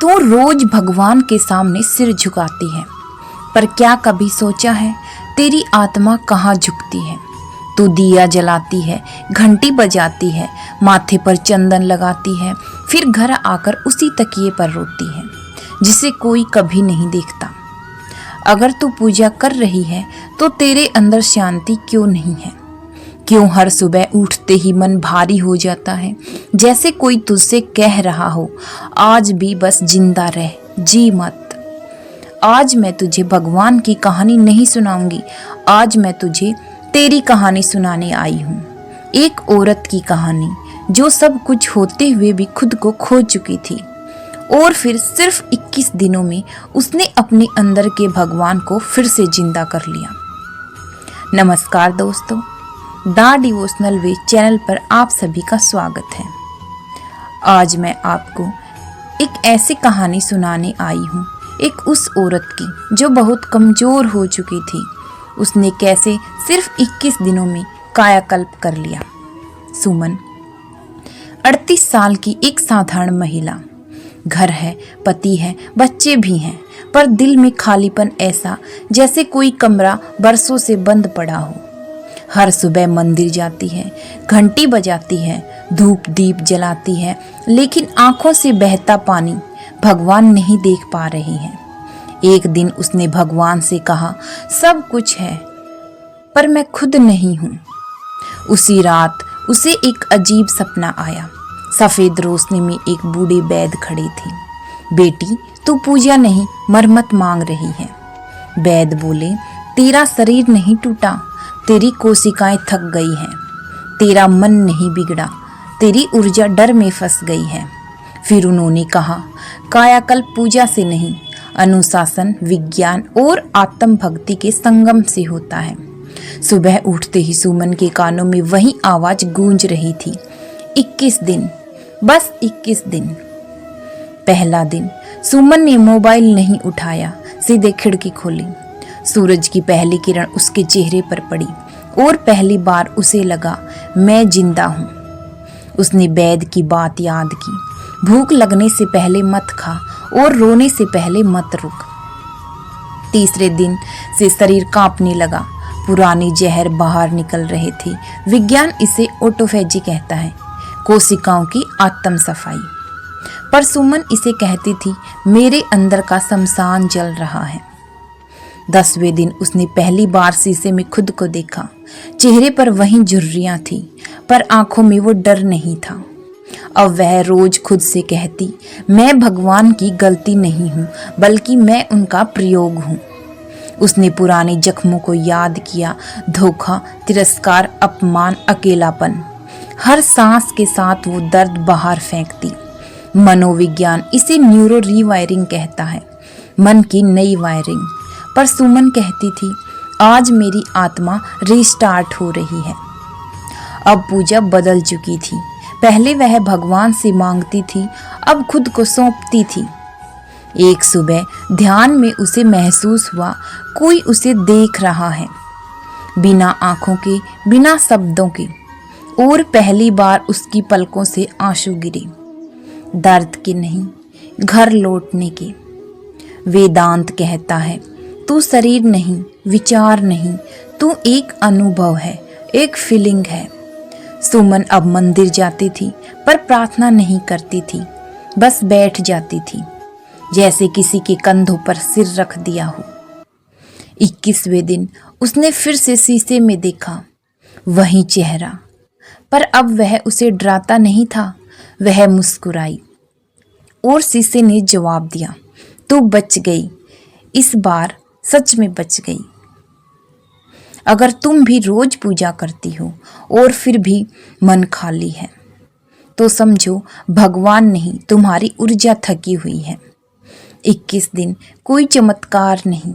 तू रोज भगवान के सामने सिर झुकाती है, पर क्या कभी सोचा है तेरी आत्मा कहाँ झुकती है। तू दिया जलाती है, घंटी बजाती है, माथे पर चंदन लगाती है, फिर घर आकर उसी तकिए पर रोती है जिसे कोई कभी नहीं देखता। अगर तू पूजा कर रही है तो तेरे अंदर शांति क्यों नहीं है? क्यों हर सुबह उठते ही मन भारी हो जाता है, जैसे कोई तुझसे कह रहा हो आज भी बस जिंदा रह, जी मत। आज मैं तुझे भगवान की कहानी नहीं सुनाऊंगी, आज मैं तुझे तेरी कहानी सुनाने आई हूँ। एक औरत की कहानी जो सब कुछ होते हुए भी खुद को खो चुकी थी और फिर सिर्फ 21 दिनों में उसने अपने अंदर के भगवान को फिर से जिंदा कर लिया। नमस्कार दोस्तों, द डिवोशनल वे चैनल पर आप सभी का स्वागत है। आज मैं आपको एक ऐसी कहानी सुनाने आई हूँ, एक उस औरत की जो बहुत कमज़ोर हो चुकी थी। उसने कैसे सिर्फ 21 दिनों में कायाकल्प कर लिया। सुमन 38 साल की एक साधारण महिला, घर है, पति है, बच्चे भी हैं, पर दिल में खालीपन ऐसा जैसे कोई कमरा बरसों से बंद पड़ा हो। हर सुबह मंदिर जाती है, घंटी बजाती है, धूप दीप जलाती है, लेकिन आंखों से बहता पानी भगवान नहीं देख पा रही है। एक दिन उसने भगवान से कहा, सब कुछ है पर मैं खुद नहीं हूँ। उसी रात उसे एक अजीब सपना आया। सफेद रोशनी में एक बूढ़े वैद्य खड़े थे। बेटी, तू पूजा नहीं मरम्मत मांग रही है। वैद्य बोले, तेरा शरीर नहीं टूटा, तेरी कोशिकाएं थक गई हैं, तेरा मन नहीं बिगड़ा, तेरी ऊर्जा डर में फंस गई है। फिर उन्होंने कहा, कायाकल्प पूजा से नहीं, अनुशासन, विज्ञान और आत्म भक्ति के संगम से होता है। सुबह उठते ही सुमन के कानों में वही आवाज गूंज रही थी, 21 दिन, बस 21 दिन। पहला दिन सुमन ने मोबाइल नहीं उठाया, सीधे खिड़की खोली। सूरज की पहली किरण उसके चेहरे पर पड़ी और पहली बार उसे लगा मैं जिंदा हूँ। उसने वैद्य की बात याद की, भूख लगने से पहले मत खा और रोने से पहले मत रुक। तीसरे दिन से शरीर कांपने लगा, पुरानी जहर बाहर निकल रहे थे। विज्ञान इसे ऑटोफेजी कहता है, कोशिकाओं की आत्म सफाई, पर सुमन इसे कहती थी मेरे अंदर का शमशान जल रहा है। 10वें दिन उसने पहली बार शीशे में खुद को देखा। चेहरे पर वही झुर्रियां थी, पर आंखों में वो डर नहीं था। अब वह रोज खुद से कहती, मैं भगवान की गलती नहीं हूँ, बल्कि मैं उनका प्रयोग हूँ। उसने पुराने जख्मों को याद किया, धोखा, तिरस्कार, अपमान, अकेलापन। हर सांस के साथ वो दर्द बाहर फेंकती। मनोविज्ञान इसे न्यूरो रीवायरिंग कहता है, मन की नई वायरिंग। पर सुमन कहती थी आज मेरी आत्मा रीस्टार्ट हो रही है। अब पूजा बदल चुकी थी। पहले वह भगवान से मांगती थी, अब खुद को सौंपती थी। एक सुबह ध्यान में उसे महसूस हुआ कोई उसे देख रहा है, बिना आंखों के, बिना शब्दों के। और पहली बार उसकी पलकों से आंसू गिरे, दर्द के नहीं, घर लौटने के। वेदांत कहता है तू शरीर नहीं, विचार नहीं, तू एक अनुभव है, एक फीलिंग है। सुमन अब मंदिर जाती थी, पर प्रार्थना नहीं करती थी, बस बैठ जाती थी, जैसे किसी के कंधों पर सिर रख दिया हो। 21वें दिन उसने फिर से शीशे में देखा, वही चेहरा, पर अब वह उसे डराता नहीं था। वह मुस्कुराई और शीशे ने जवाब दिया, तू बच गई, इस बार सच में बच गई। अगर तुम भी रोज पूजा करती हो और फिर भी मन खाली है, तो समझो भगवान नहीं, तुम्हारी ऊर्जा थकी हुई है। 21 दिन कोई चमत्कार नहीं,